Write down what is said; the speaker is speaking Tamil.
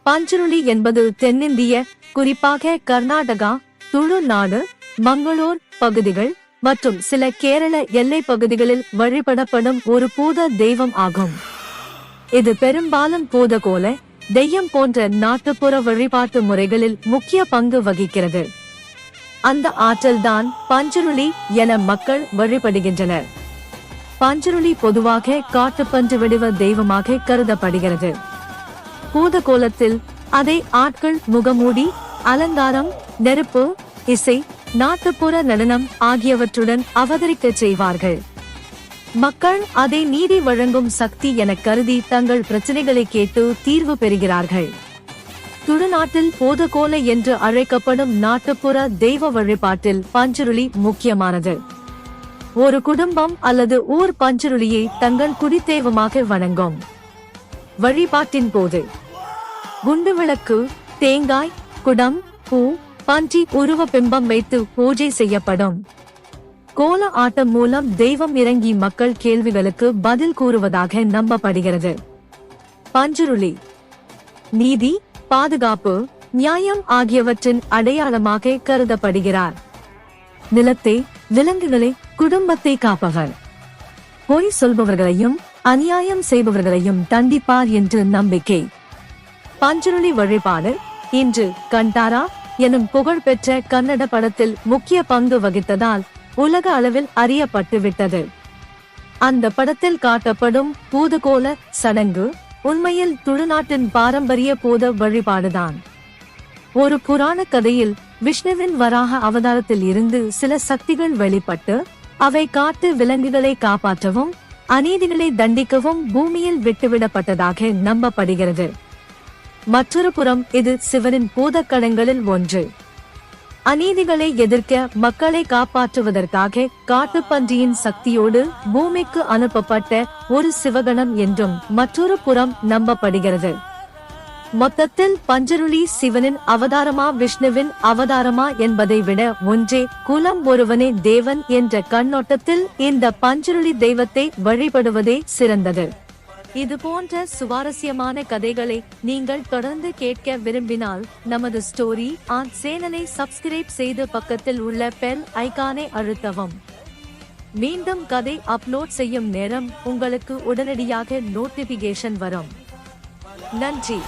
பஞ்சுருளி என்பது தென்னிந்திய, குறிப்பாக கர்நாடகா, துளுநாடு, மங்களூர் பகுதிகள் மற்றும் சில கேரள எல்லை பகுதிகளில் வழிபடப்படும் ஒரு பூத தெய்வம் ஆகும். இது பெரும்பாலும் பூதகோல தெய்யம் போன்ற நாட்டுப்புற வழிபாட்டு முறைகளில் முக்கிய பங்கு வகிக்கிறது. அந்த ஆற்றல்தான் பஞ்சுருளி என மக்கள் வழிபடுகின்றனர். பஞ்சுருளி பொதுவாக காட்டுப்பன்று வடிவ தெய்வமாக கருதப்படுகிறது. பூதகோலத்தில் அதை ஆட்கள் முகமூடி, அலங்காரம், நெருப்பு, இசை, நாட்டுப்புற நடனம் ஆகியவற்றுடன் அவதரிக்கச் செய்வார்கள். மக்கள் அதை நீதி வழங்கும் சக்தி என கருதி தங்கள் பிரச்சனைகளை கேட்டு தீர்வு பெறுகிறார்கள். துளுநாட்டில் பூதகோல என்று அழைக்கப்படும் நாட்டுப்புற தெய்வ வழிபாட்டில் பஞ்சுருளி முக்கியமானது. ஒரு குடும்பம் அல்லது ஊர் பஞ்சுருளியை தங்கள் குடிதெய்வமாக வணங்கும். வழிபாட்டின் போது குண்டுவிளக்கு, தேங்காய், குடம், பூ, பன்றி உருவ பிம்பம் வைத்து பூஜை செய்யப்படும். கோல ஆட்டம் மூலம் தெய்வம் இறங்கி மக்கள் கேள்விகளுக்கு பதில் கூறுவதாக நம்பப்படுகிறது. பஞ்சுருளி நீதி, பாதுகாப்பு, நியாயம் ஆகியவற்றின் அடையாளமாக கருதப்படுகிறார். நிலத்தை, விலங்குகளை, குடும்பத்தை காப்பவர். பொய் சொல்பவர்களையும் அநியாயம் செய்பவர்களையும் தண்டிப்பார் என்று நம்பிக்கை. பஞ்சுருளி வழிபாடு இன்று கண்டாரா எனும் புகழ்பெற்ற கன்னட படத்தில் முக்கிய பங்கு வகித்ததால் உலக அளவில் அறியப்பட்டு விட்டது. அந்த படத்தில் காட்டப்படும் பூதகோல சடங்கு உண்மையில் துளுநாட்டின் பாரம்பரிய பூத வழிபாடுதான். ஒரு புராண கதையில் விஷ்ணுவின் வராக அவதாரத்தில் இருந்து சில சக்திகள் வெளிப்பட்டு அவை காட்டு விலங்குகளை காப்பாற்றவும் அநீதிகளை தண்டிக்கவும் பூமியில் விட்டுவிடப்பட்டதாக நம்பப்படுகிறது. மற்றொரு புறம் இது சிவனின் பூதக்கணங்களில் ஒன்று. அநீதிகளை எதிர்க்க மக்களை காப்பாற்றுவதற்காக காட்டுப்பன்றியின் சக்தியோடு பூமிக்கு அனுப்பப்பட்ட ஒரு சிவகணம் என்றும் மற்றொரு புறம் நம்பப்படுகிறது. மொத்தத்தில் பஞ்சுருளி சிவனின் அவதாரமா விஷ்ணுவின் அவதாரமா என்பதை விட ஒன்றே குலம் ஒருவனே தேவன் என்ற கண்ணோட்டத்தில் இந்த பஞ்சுருளி தெய்வத்தை வழிபடுவதே சிறந்தது. இது போன்ற சுவாரஸ்யமான கதைகளை நீங்கள் தொடர்ந்து கேட்க விரும்பினால் நமது ஸ்டோரி ஆன் சேனலை சப்ஸ்கிரைப் செய்து பக்கத்தில் உள்ள பெல் ஐகானை அழுத்தவும். மீண்டும் கதை அப்லோட் செய்யும் நேரம் உங்களுக்கு உடனடியாக நோட்டிபிகேஷன் வரும். நன்றி.